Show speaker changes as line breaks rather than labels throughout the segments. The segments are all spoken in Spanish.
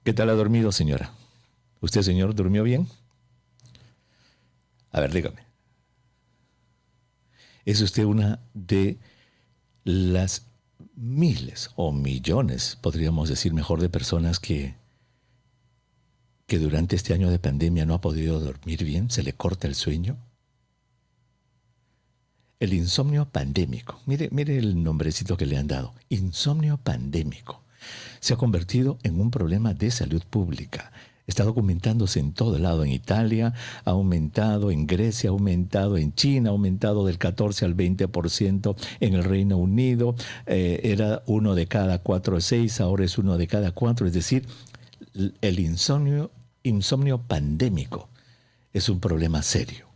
¿Qué tal ha dormido, señora? ¿Usted, señor, durmió bien? A ver, dígame. ¿Es usted una de las miles o millones, podríamos decir mejor, de personas que durante este año de pandemia no ha podido dormir bien? ¿Se le corta el sueño? El insomnio pandémico. Mire el nombrecito que le han dado. Insomnio pandémico. Se ha convertido en un problema de salud pública. Está documentándose en todo lado. En Italia ha aumentado, en Grecia ha aumentado, en China ha aumentado del 14 al 20%, en el Reino Unido era 1 de cada 4 o 6, ahora es 1 de cada 4. Es decir, el insomnio pandémico es un problema serio.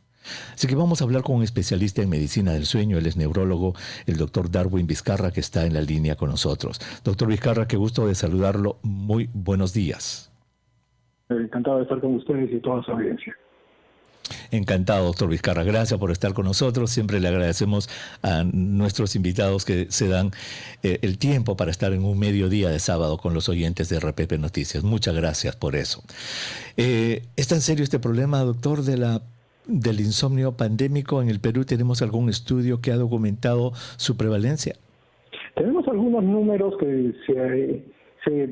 Así que vamos a hablar con un especialista en medicina del sueño. Él es neurólogo, el doctor Darwin Vizcarra, que está en la línea con nosotros. Doctor Vizcarra, qué gusto de saludarlo. Muy buenos días.
Encantado de estar con ustedes y toda su audiencia.
Encantado, doctor Vizcarra. Gracias por estar con nosotros. Siempre le agradecemos a nuestros invitados que se dan el tiempo para estar en un mediodía de sábado con los oyentes de RPP Noticias. Muchas gracias por eso. ¿Es tan serio este problema, doctor, del insomnio pandémico? ¿En el Perú tenemos algún estudio que ha documentado su prevalencia?
Tenemos algunos números que se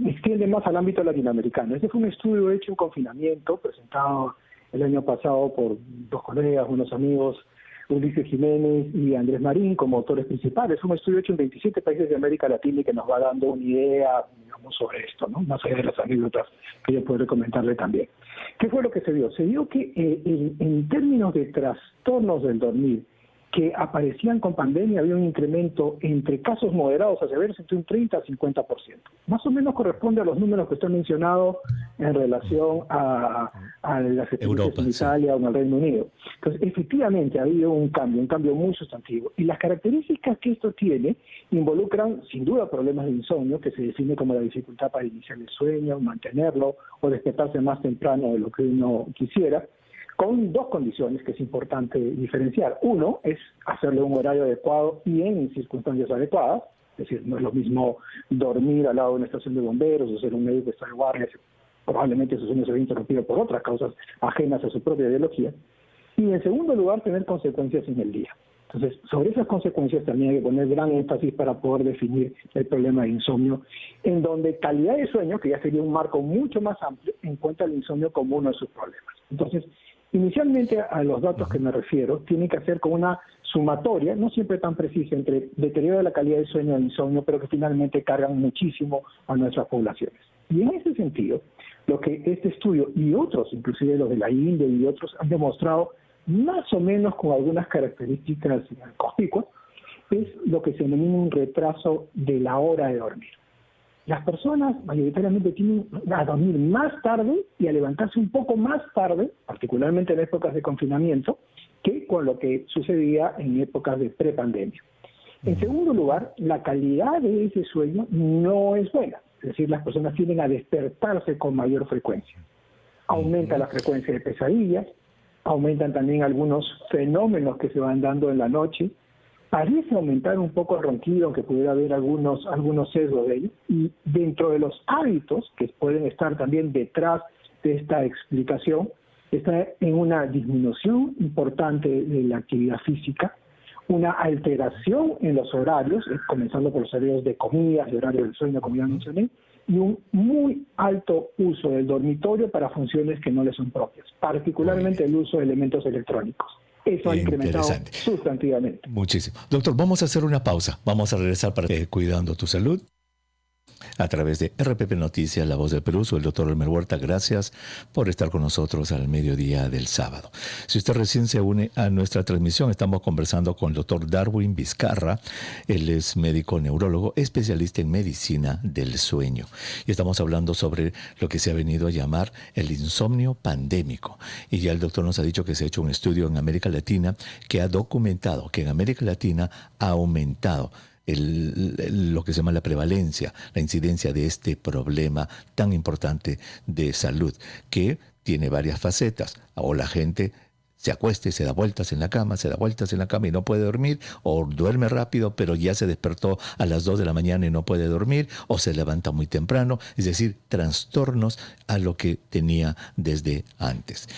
extienden más al ámbito latinoamericano. Este fue un estudio hecho en confinamiento, presentado el año pasado por dos colegas, unos amigos, Ulises Jiménez y Andrés Marín, como autores principales. Es un estudio hecho en 27 países de América Latina y que nos va dando una idea, digamos, sobre esto, ¿no? Más allá de las anécdotas que yo podré comentarle también. ¿Qué fue lo que se vio? Se vio que en términos de trastornos del dormir que aparecían con pandemia, había un incremento entre casos moderados a severos entre un 30 a 50%. Más o menos corresponde a los números que usted ha mencionado en relación a las experiencias en Italia o en el Reino Unido. Entonces, efectivamente ha habido un cambio muy sustantivo. Y las características que esto tiene involucran, sin duda, problemas de insomnio, que se define como la dificultad para iniciar el sueño, mantenerlo o despertarse más temprano de lo que uno quisiera, con dos condiciones que es importante diferenciar. Uno es hacerle un horario adecuado y en circunstancias adecuadas, es decir, no es lo mismo dormir al lado de una estación de bomberos o ser un médico que está de guardia, probablemente su sueño se ve interrumpido por otras causas ajenas a su propia biología. Y en segundo lugar, tener consecuencias en el día. Entonces, sobre esas consecuencias también hay que poner gran énfasis para poder definir el problema de insomnio, en donde calidad de sueño, que ya sería un marco mucho más amplio, encuentra el insomnio como uno de sus problemas. Entonces, inicialmente a los datos que me refiero, tienen que hacer con una sumatoria, no siempre tan precisa, entre deterioro de la calidad del sueño y el insomnio, pero que finalmente cargan muchísimo a nuestras poblaciones. Y en ese sentido, lo que este estudio y otros, inclusive los de la India y otros, han demostrado más o menos con algunas características conspicuas, es lo que se denomina un retraso de la hora de dormir. Las personas mayoritariamente tienden a dormir más tarde y a levantarse un poco más tarde, particularmente en épocas de confinamiento, que con lo que sucedía en épocas de prepandemia. En segundo lugar, la calidad de ese sueño no es buena, es decir, las personas tienden a despertarse con mayor frecuencia. Aumenta la frecuencia de pesadillas, aumentan también algunos fenómenos que se van dando en la noche. Parece aumentar un poco el ronquido, aunque pudiera haber algunos sesgos de ello. Y dentro de los hábitos que pueden estar también detrás de esta explicación, está en una disminución importante de la actividad física, una alteración en los horarios, comenzando por los horarios de comidas, de horario del sueño, como ya mencioné, y un muy alto uso del dormitorio para funciones que no le son propias, particularmente el uso de elementos electrónicos. Eso ha incrementado sustantivamente.
Muchísimo. Doctor, vamos a hacer una pausa. Vamos a regresar para Cuidando tu Salud a través de RPP Noticias, La Voz del Perú. Soy el doctor Elmer Huerta. Gracias por estar con nosotros al mediodía del sábado. Si usted recién se une a nuestra transmisión, estamos conversando con el doctor Darwin Vizcarra. Él es médico neurólogo, especialista en medicina del sueño. Y estamos hablando sobre lo que se ha venido a llamar el insomnio pandémico. Y ya el doctor nos ha dicho que se ha hecho un estudio en América Latina que ha documentado que en América Latina ha aumentado lo que se llama la prevalencia, la incidencia de este problema tan importante de salud, que tiene varias facetas. O la gente se acuesta y se da vueltas en la cama, se da vueltas en la cama y no puede dormir, o duerme rápido pero ya se despertó a las 2 de la mañana y no puede dormir, o se levanta muy temprano, es decir, trastornos a lo que tenía desde antes.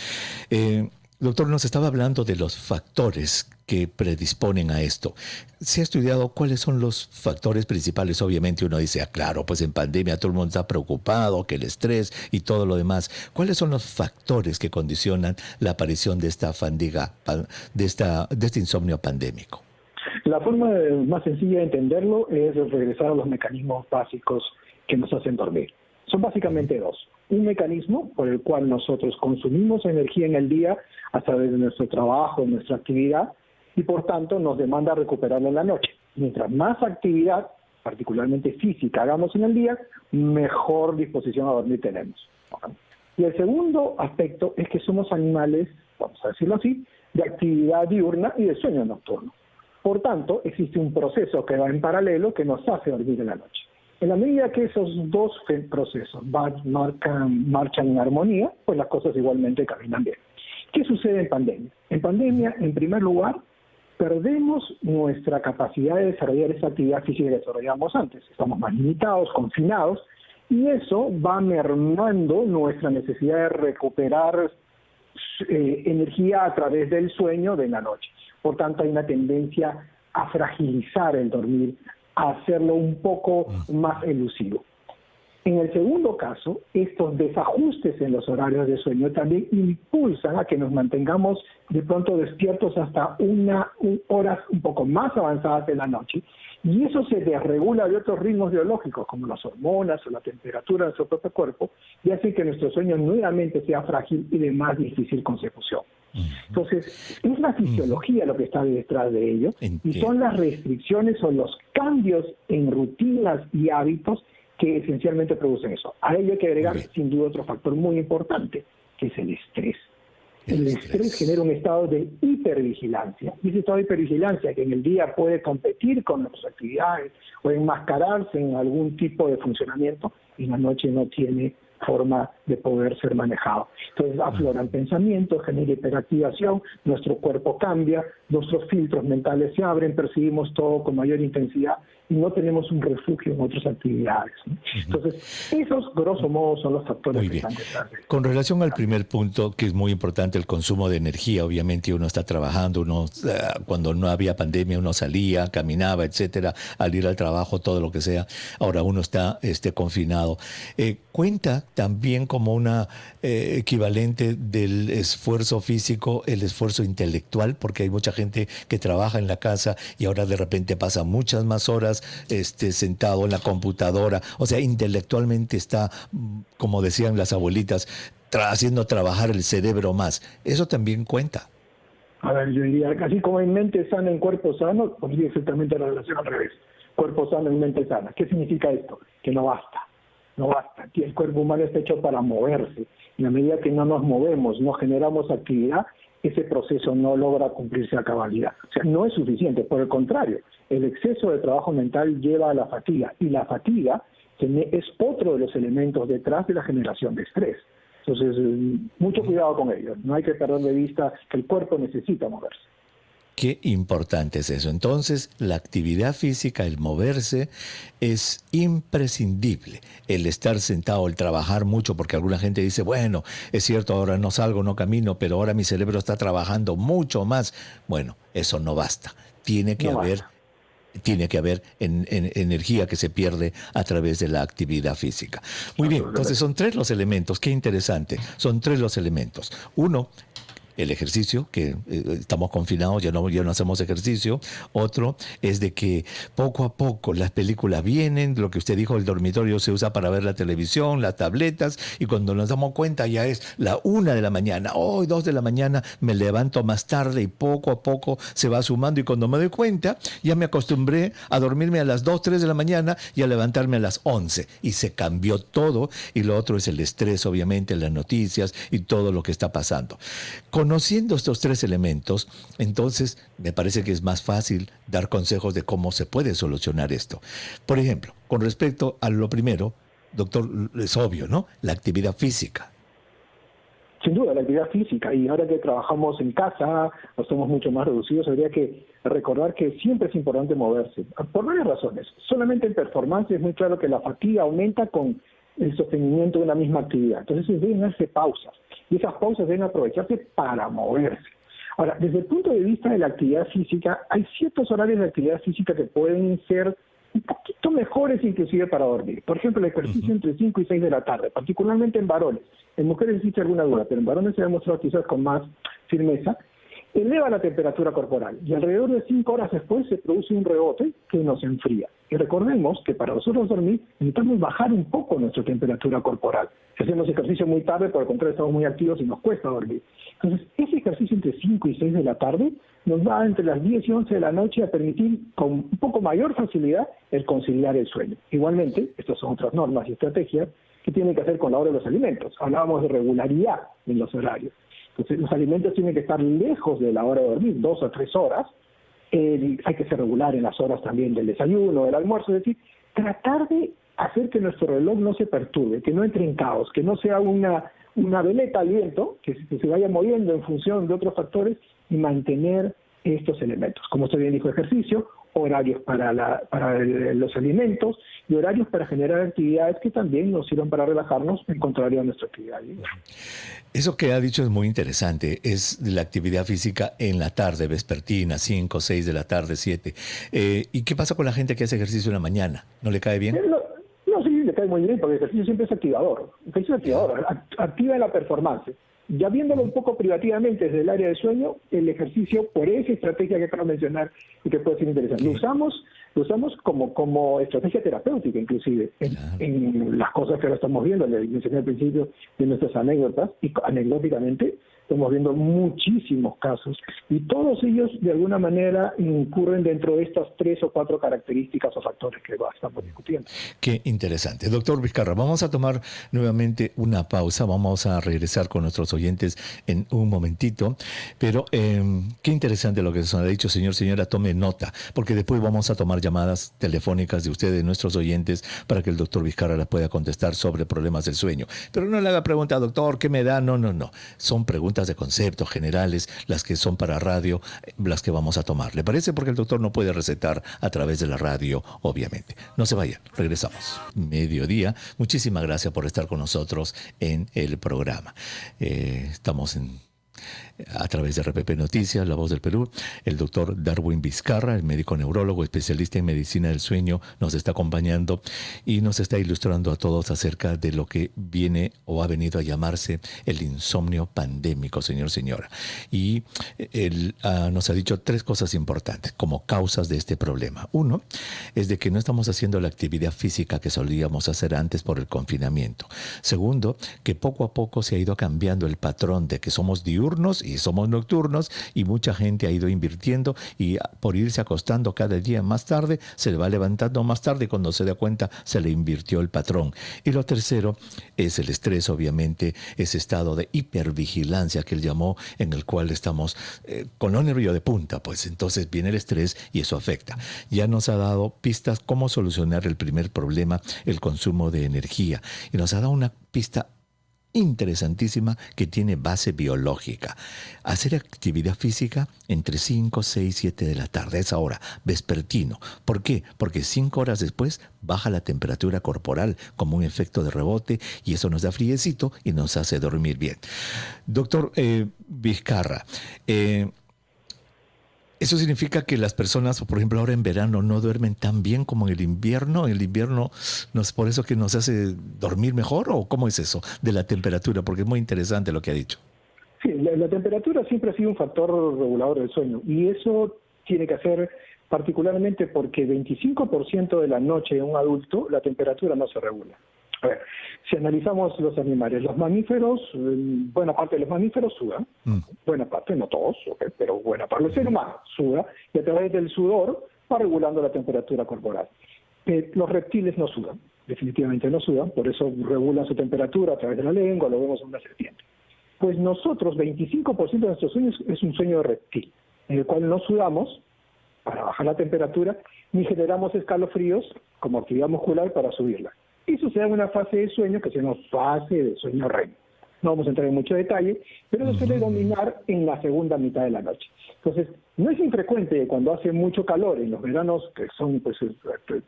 Doctor, nos estaba hablando de los factores que predisponen a esto. ¿Se ha estudiado cuáles son los factores principales? Obviamente uno dice, claro, pues en pandemia todo el mundo está preocupado, que el estrés y todo lo demás. ¿Cuáles son los factores que condicionan la aparición de esta fadiga, de este insomnio pandémico?
La forma más sencilla de entenderlo es regresar a los mecanismos básicos que nos hacen dormir. Son básicamente dos. Un mecanismo por el cual nosotros consumimos energía en el día a través de nuestro trabajo, nuestra actividad, y por tanto nos demanda recuperarlo en la noche. Mientras más actividad, particularmente física, hagamos en el día, mejor disposición a dormir tenemos. Y el segundo aspecto es que somos animales, vamos a decirlo así, de actividad diurna y de sueño nocturno. Por tanto, existe un proceso que va en paralelo que nos hace dormir en la noche. En la medida que esos dos procesos marchan en armonía, pues las cosas igualmente caminan bien. ¿Qué sucede en pandemia? En pandemia, en primer lugar, perdemos nuestra capacidad de desarrollar esa actividad física que desarrollábamos antes. Estamos más limitados, confinados, y eso va mermando nuestra necesidad de recuperar energía a través del sueño de la noche. Por tanto, hay una tendencia a fragilizar el dormir, a hacerlo un poco más elusivo. En el segundo caso, estos desajustes en los horarios de sueño también impulsan a que nos mantengamos de pronto despiertos hasta horas un poco más avanzadas de la noche, y eso se desregula de otros ritmos biológicos, como las hormonas o la temperatura de nuestro propio cuerpo, y hace que nuestro sueño nuevamente sea frágil y de más difícil consecución. Entonces, es la fisiología lo que está detrás de ello, y son las restricciones o los cambios en rutinas y hábitos que esencialmente producen eso. A ello hay que agregar, sin duda, otro factor muy importante, que es el estrés. El estrés genera un estado de hipervigilancia, y ese estado de hipervigilancia que en el día puede competir con nuestras actividades o enmascararse en algún tipo de funcionamiento, y en la noche no tiene forma de poder ser manejado. Entonces afloran pensamientos, genera hiperactivación, nuestro cuerpo cambia, nuestros filtros mentales se abren, percibimos todo con mayor intensidad y no tenemos un refugio en otras actividades. Entonces, esos, grosso modo, son los factores que están detrás de esto.
Con relación al primer punto, que es muy importante, el consumo de energía, obviamente uno está trabajando, cuando no había pandemia uno salía, caminaba, etcétera, al ir al trabajo, todo lo que sea. Ahora uno está confinado. ¿Cuenta también como una equivalente del esfuerzo físico, el esfuerzo intelectual? Porque hay mucha gente que trabaja en la casa y ahora de repente pasa muchas más horas sentado en la computadora. O sea, intelectualmente está, como decían las abuelitas, haciendo trabajar el cerebro más. ¿Eso también cuenta?
A ver, yo diría, así como en mente sana, en cuerpo sano, podría exactamente la relación al revés. Cuerpo sano en mente sana. ¿Qué significa esto? Que no basta. No basta. Aquí el cuerpo humano está hecho para moverse. En la medida que no nos movemos, no generamos actividad, ese proceso no logra cumplirse a cabalidad. O sea, no es suficiente. Por el contrario, el exceso de trabajo mental lleva a la fatiga. Y la fatiga es otro de los elementos detrás de la generación de estrés. Entonces, mucho cuidado con ello. No hay que perder de vista que el cuerpo necesita moverse.
Qué importante es eso. Entonces, la actividad física, el moverse, es imprescindible. El estar sentado, el trabajar mucho, porque alguna gente dice, bueno, es cierto, ahora no salgo, no camino, pero ahora mi cerebro está trabajando mucho más. Bueno, eso no basta. Tiene que haber energía que se pierde a través de la actividad física. Muy bien, entonces son tres los elementos. Qué interesante. Son tres los elementos. Uno, el ejercicio, que estamos confinados, ya no hacemos ejercicio. Otro es de que poco a poco las películas vienen, lo que usted dijo, el dormitorio se usa para ver la televisión, las tabletas, y cuando nos damos cuenta ya es la 1 de la mañana, 2 de la mañana, me levanto más tarde y poco a poco se va sumando, y cuando me doy cuenta ya me acostumbré a dormirme a las 2, 3 de la mañana y a levantarme a las 11, y se cambió todo. Y lo otro es el estrés, obviamente, las noticias y todo lo que está pasando. Conociendo estos tres elementos, entonces me parece que es más fácil dar consejos de cómo se puede solucionar esto. Por ejemplo, con respecto a lo primero, doctor, es obvio, ¿no? La actividad física.
Sin duda, la actividad física, y ahora que trabajamos en casa, o estamos mucho más reducidos, habría que recordar que siempre es importante moverse, por varias razones. Solamente en performance es muy claro que la fatiga aumenta con el sostenimiento de una misma actividad. Entonces deben darse pausas, y esas pausas deben aprovecharse para moverse. Ahora, desde el punto de vista de la actividad física, hay ciertos horarios de actividad física que pueden ser un poquito mejores inclusive para dormir. Por ejemplo, el ejercicio entre 5 y 6 de la tarde, particularmente en varones. En mujeres existe alguna duda, pero en varones se ha demostrado quizás con más firmeza, eleva la temperatura corporal y alrededor de 5 horas después se produce un rebote que nos enfría. Y recordemos que para nosotros dormir necesitamos bajar un poco nuestra temperatura corporal. Si hacemos ejercicio muy tarde, por el contrario, estamos muy activos y nos cuesta dormir. Entonces, ese ejercicio entre 5 y 6 de la tarde nos va entre las 10 y 11 de la noche a permitir con un poco mayor facilidad el conciliar el sueño. Igualmente, estas son otras normas y estrategias que tienen que hacer con la hora de los alimentos. Hablábamos de regularidad en los horarios. Entonces, los alimentos tienen que estar lejos de la hora de dormir, 2 a 3 horas. Hay que ser regular en las horas también del desayuno, del almuerzo, es decir, tratar de hacer que nuestro reloj no se perturbe, que no entre en caos, que no sea una veleta al viento, que se vaya moviendo en función de otros factores y mantener estos elementos. Como usted bien dijo, ejercicio, horarios para los alimentos y horarios para generar actividades que también nos sirvan para relajarnos en contrario a nuestra actividad.
Eso que ha dicho es muy interesante, es de la actividad física en la tarde, vespertina, 5, 6 de la tarde, 7. ¿Y qué pasa con la gente que hace ejercicio en la mañana? ¿No le cae bien?
No, sí, le cae muy bien, porque el ejercicio siempre es activador. El ejercicio es activador, activa la performance. Ya viéndolo un poco privativamente desde el área de sueño, el ejercicio, por esa estrategia que acabo de mencionar y que puede ser interesante, lo usamos como estrategia terapéutica, inclusive, en las cosas que ahora estamos viendo. Le mencioné al principio de nuestras anécdotas, y anecdóticamente estamos viendo muchísimos casos, y todos ellos de alguna manera incurren dentro de estas 3 o 4 características o factores que estamos discutiendo.
Qué interesante. Doctor Vizcarra, vamos a tomar nuevamente una pausa, vamos a regresar con nuestros oyentes en un momentito, pero qué interesante lo que nos ha dicho, señora, tome nota, porque después vamos a tomar llamadas telefónicas de ustedes, nuestros oyentes, para que el doctor Vizcarra las pueda contestar sobre problemas del sueño. Pero no le haga pregunta, doctor, ¿qué me da? No. Son preguntas de conceptos generales, las que son para radio, las que vamos a tomar. ¿Le parece? Porque el doctor no puede recetar a través de la radio, obviamente. No se vayan, regresamos. Mediodía. Muchísimas gracias por estar con nosotros en el programa. Estamos a través de RPP Noticias, La Voz del Perú. El doctor Darwin Vizcarra, el médico neurólogo, especialista en medicina del sueño, nos está acompañando y nos está ilustrando a todos acerca de lo que viene o ha venido a llamarse el insomnio pandémico, señora. Y él nos ha dicho 3 cosas importantes como causas de este problema. Uno es de que no estamos haciendo la actividad física que solíamos hacer antes por el confinamiento. Segundo, que poco a poco se ha ido cambiando el patrón de que somos diurnos y somos nocturnos, y mucha gente ha ido invirtiendo, y por irse acostando cada día más tarde, se le va levantando más tarde, y cuando se da cuenta se le invirtió el patrón. Y lo tercero es el estrés, obviamente, ese estado de hipervigilancia que él llamó, en el cual estamos con los nervios de punta, pues entonces viene el estrés y eso afecta. Ya nos ha dado pistas cómo solucionar el primer problema, el consumo de energía, y nos ha dado una pista interesantísima que tiene base biológica. Hacer actividad física entre 5, 6, 7 de la tarde, a esa hora, vespertino. ¿Por qué? Porque 5 horas después baja la temperatura corporal como un efecto de rebote, y eso nos da friecito y nos hace dormir bien. Doctor Vizcarra, ¿eso significa que las personas, por ejemplo, ahora en verano no duermen tan bien como en el invierno? ¿En el invierno no es por eso que nos hace dormir mejor? ¿O cómo es eso de la temperatura? Porque es muy interesante lo que ha dicho.
Sí, la temperatura siempre ha sido un factor regulador del sueño, y eso tiene que hacer particularmente porque 25% de la noche de un adulto la temperatura no se regula. A ver, si analizamos los animales, los mamíferos, buena parte de los mamíferos sudan, buena parte, no todos, pero buena parte del ser humano suda, y a través del sudor va regulando la temperatura corporal. Los reptiles no sudan, definitivamente no sudan, por eso regulan su temperatura a través de la lengua, lo vemos en una serpiente. Pues nosotros, 25% de nuestros sueños es un sueño de reptil, en el cual no sudamos para bajar la temperatura, ni generamos escalofríos como actividad muscular para subirla. Eso se da en una fase de sueño que se llama fase de sueño REM. no vamos a entrar en mucho detalle, pero se suele dominar en la segunda mitad de la noche. Entonces, no es infrecuente cuando hace mucho calor en los veranos, que son pues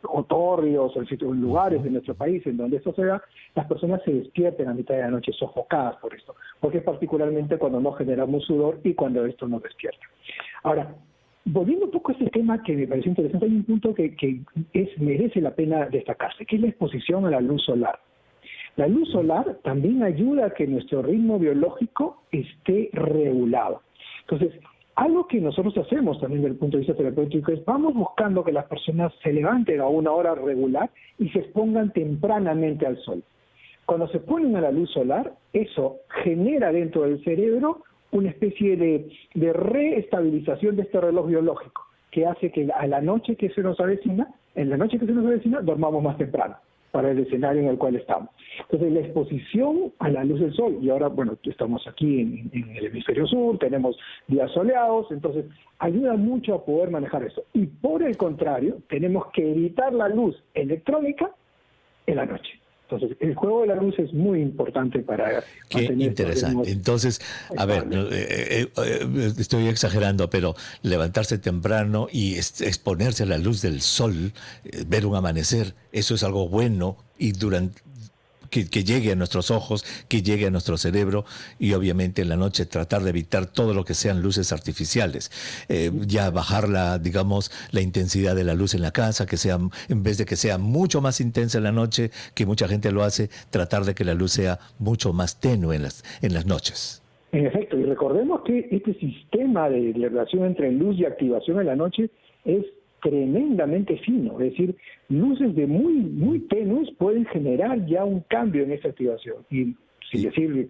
otorrios o en lugares de nuestro país en donde esto se da, las personas se despierten a mitad de la noche sofocadas por esto, porque es particularmente cuando no generamos sudor y cuando esto nos despierta. Ahora, volviendo un poco a este tema que me pareció interesante, hay un punto que merece la pena destacarse, que es la exposición a la luz solar. La luz solar también ayuda a que nuestro ritmo biológico esté regulado. Entonces, algo que nosotros hacemos también desde el punto de vista terapéutico es vamos buscando que las personas se levanten a una hora regular y se expongan tempranamente al sol. Cuando se ponen a la luz solar, eso genera dentro del cerebro una especie de reestabilización de este reloj biológico, que hace que a la noche que se nos avecina, dormamos más temprano para el escenario en el cual estamos. Entonces, la exposición a la luz del sol, y ahora, bueno, estamos aquí en el hemisferio sur, tenemos días soleados, entonces ayuda mucho a poder manejar eso. Y por el contrario, tenemos que evitar la luz electrónica en la noche. Entonces, el juego de la luz es muy importante para...
Qué interesante. Entonces, a ver, estoy exagerando, pero levantarse temprano y exponerse a la luz del sol, ver un amanecer, eso es algo bueno y que llegue a nuestros ojos, que llegue a nuestro cerebro y obviamente en la noche tratar de evitar todo lo que sean luces artificiales. Ya bajar la intensidad de la luz en la casa, que sea, en vez de que sea mucho más intensa en la noche, que mucha gente lo hace, tratar de que la luz sea mucho más tenue en las noches.
En efecto, y recordemos que este sistema de relación entre luz y activación en la noche es tremendamente fino, es decir, luces de muy tenues pueden generar ya un cambio en esa activación. Y sin decir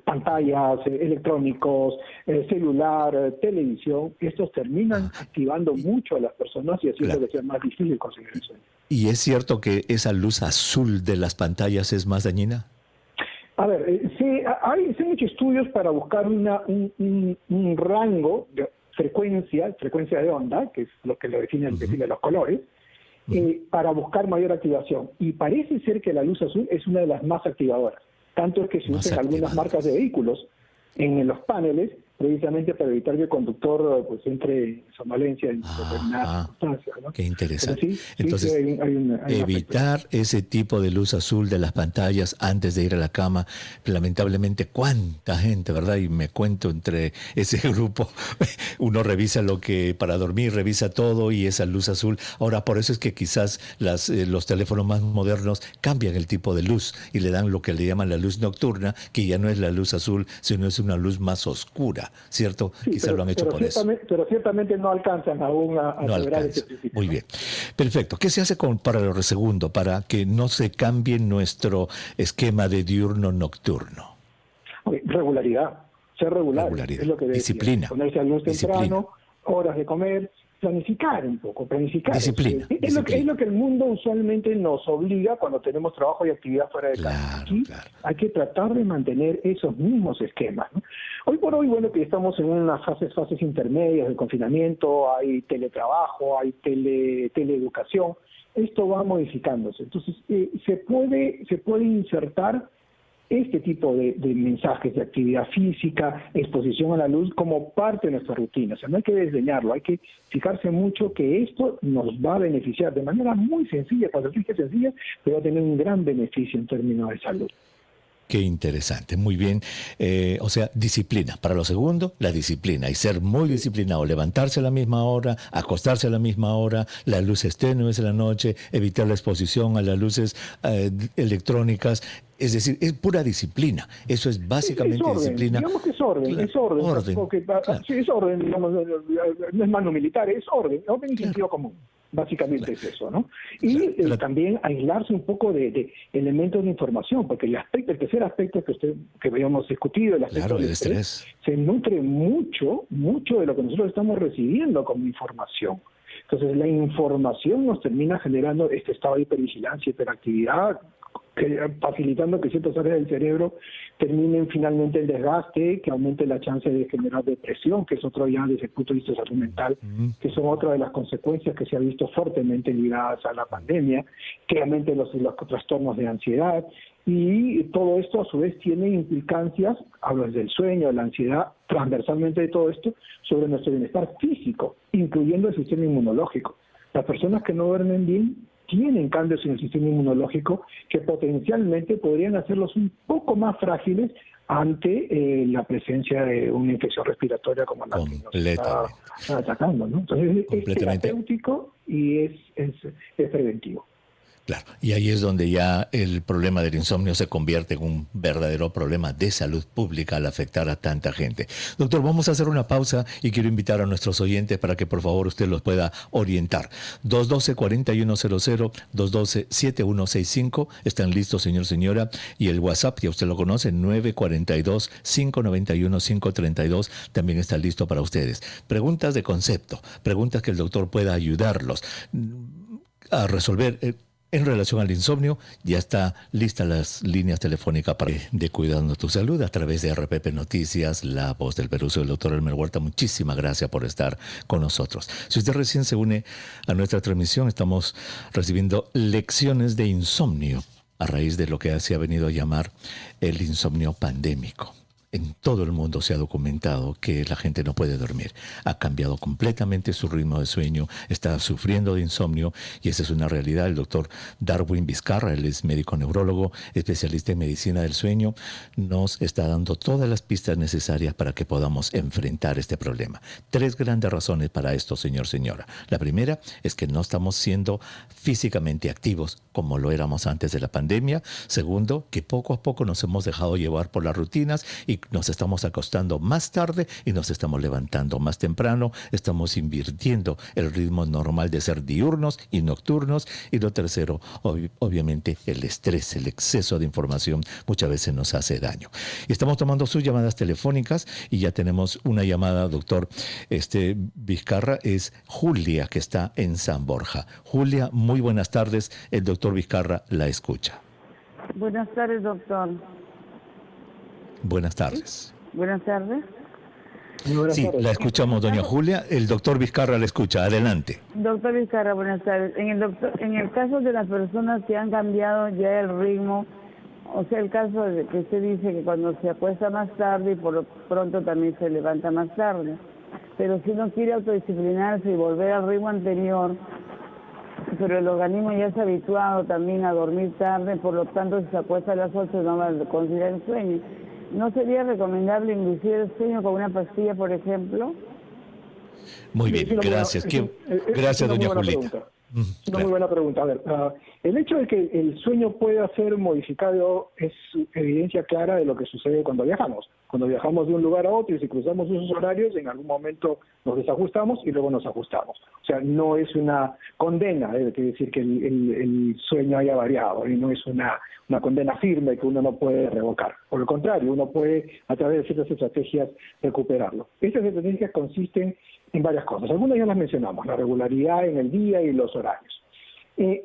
pantallas, electrónicos, celular, televisión, estos terminan activando mucho a las personas y haciendo que sea más difícil conseguir el sueño.
¿Y es cierto que esa luz azul de las pantallas es más dañina?
A ver, hay muchos estudios para buscar un rango de frecuencia de onda, que es lo que lo define los colores, para buscar mayor activación. Y parece ser que la luz azul es una de las más activadoras. Tanto es que se usan algunas marcas de vehículos en los paneles, precisamente para evitar que el conductor pues entre en somnolencia en determinadas circunstancias, ¿no?
Qué interesante.
Sí,
entonces,
hay
evitar ese tipo de luz azul de las pantallas antes de ir a la cama. Lamentablemente, cuánta gente, ¿verdad? Y me cuento entre ese grupo, uno revisa para dormir, revisa todo y esa luz azul. Ahora, por eso es que quizás los teléfonos más modernos cambian el tipo de luz y le dan lo que le llaman la luz nocturna, que ya no es la luz azul, sino es una luz más oscura. ¿Cierto?
Sí,
quizás lo han hecho por eso.
Pero ciertamente no alcanzan aún a lograr ese principio.
Muy bien. Perfecto. ¿Qué se hace para lo segundo, para que no se cambie nuestro esquema de diurno-nocturno?
Regularidad. Ser regular. Es lo que decía.
Disciplina.
Ponerse a luz temprano, horas de comer, planificar un poco,
Disciplina.
Es lo que el mundo usualmente nos obliga cuando tenemos trabajo y actividad fuera de casa. Aquí hay que tratar de mantener esos mismos esquemas, ¿no? Hoy por hoy, bueno, que estamos en unas fases intermedias del confinamiento, hay teletrabajo, hay teleeducación, esto va modificándose. Entonces, se puede insertar este tipo de mensajes de actividad física, exposición a la luz como parte de nuestra rutina. O sea, no hay que desdeñarlo, hay que fijarse mucho que esto nos va a beneficiar de manera muy sencilla, pacientes sencillas, pero va a tener un gran beneficio en términos de salud.
Qué interesante, muy bien. O sea, disciplina. Para lo segundo, la disciplina. Y ser muy disciplinado. Levantarse a la misma hora, acostarse a la misma hora, las luces tenues en la noche, evitar la exposición a las luces electrónicas. Es decir, es pura disciplina. Eso es básicamente
es orden,
disciplina.
Digamos que es orden, claro, es orden. Porque, sí, es orden, digamos, no es mano militar, es orden y sentido común. Básicamente es eso, ¿no? Y también aislarse un poco de elementos de información, porque el tercer aspecto que habíamos discutido, el aspecto del estrés, se nutre mucho de lo que nosotros estamos recibiendo como información. Entonces, la información nos termina generando este estado de hipervigilancia, hiperactividad, facilitando que ciertas áreas del cerebro terminen finalmente el desgaste, que aumente la chance de generar depresión, que es otro ya desde el punto de vista de salud mental, que son otra de las consecuencias que se ha visto fuertemente ligadas a la pandemia, que aumenten los trastornos de ansiedad, y todo esto a su vez tiene implicancias, hablo del sueño, de la ansiedad, transversalmente de todo esto, sobre nuestro bienestar físico, incluyendo el sistema inmunológico. Las personas que no duermen bien tienen cambios en el sistema inmunológico que potencialmente podrían hacerlos un poco más frágiles ante la presencia de una infección respiratoria como la que nos está atacando, ¿no? Entonces es terapéutico y es preventivo.
Claro, y ahí es donde ya el problema del insomnio se convierte en un verdadero problema de salud pública al afectar a tanta gente. Doctor, vamos a hacer una pausa y quiero invitar a nuestros oyentes para que por favor usted los pueda orientar. 212-4100, 212-7165, están listos, señor, señora, y el WhatsApp, ya usted lo conoce, 942-591-532, también está listo para ustedes. Preguntas de concepto, preguntas que el doctor pueda ayudarlos a resolver. En relación al insomnio, ya está lista las líneas telefónicas de Cuidando tu Salud a través de RPP Noticias, La Voz del Perú. Soy el doctor Elmer Huerta. Muchísimas gracias por estar con nosotros. Si usted recién se une a nuestra transmisión, estamos recibiendo lecciones de insomnio a raíz de lo que se ha venido a llamar el insomnio pandémico. En todo el mundo se ha documentado que la gente no puede dormir. Ha cambiado completamente su ritmo de sueño, está sufriendo de insomnio y esa es una realidad. El doctor Darwin Vizcarra, él es médico neurólogo, especialista en medicina del sueño, nos está dando todas las pistas necesarias para que podamos enfrentar este problema. 3 grandes razones para esto, señor, señora. La primera es que no estamos siendo físicamente activos como lo éramos antes de la pandemia. Segundo, que poco a poco nos hemos dejado llevar por las rutinas y nos estamos acostando más tarde y nos estamos levantando más temprano, estamos invirtiendo el ritmo normal de ser diurnos y nocturnos. Y lo tercero, obviamente, el estrés, el exceso de información muchas veces nos hace daño. Y estamos tomando sus llamadas telefónicas y ya tenemos una llamada, doctor Vizcarra, es Julia, que está en San Borja. Julia, muy buenas tardes, el doctor Vizcarra la escucha.
Buenas tardes, doctor.
Buenas tardes.
Buenas tardes.
Sí, la escuchamos, doña Julia. El doctor Vizcarra la escucha. Adelante.
Doctor Vizcarra, buenas tardes. En el caso de las personas que han cambiado ya el ritmo, o sea, el caso de que usted dice que cuando se acuesta más tarde y por lo pronto también se levanta más tarde, pero si uno quiere autodisciplinarse y volver al ritmo anterior, pero el organismo ya se ha habituado también a dormir tarde, por lo tanto si se acuesta a las 8 no va a considerar el sueño. ¿No sería recomendable inducir el sueño con una pastilla, por ejemplo?
Muy bien, gracias. Gracias, doña Julita.
Una muy buena pregunta. A ver, el hecho de que el sueño pueda ser modificado es evidencia clara de lo que sucede cuando viajamos. Cuando viajamos de un lugar a otro y si cruzamos esos horarios, en algún momento nos desajustamos y luego nos ajustamos. O sea, no es una condena, quiere decir que el sueño haya variado y no es una condena firme que uno no puede revocar. Por el contrario, uno puede, a través de ciertas estrategias, recuperarlo. Estas estrategias consisten en varias cosas. Algunas ya las mencionamos, la regularidad en el día y los horarios.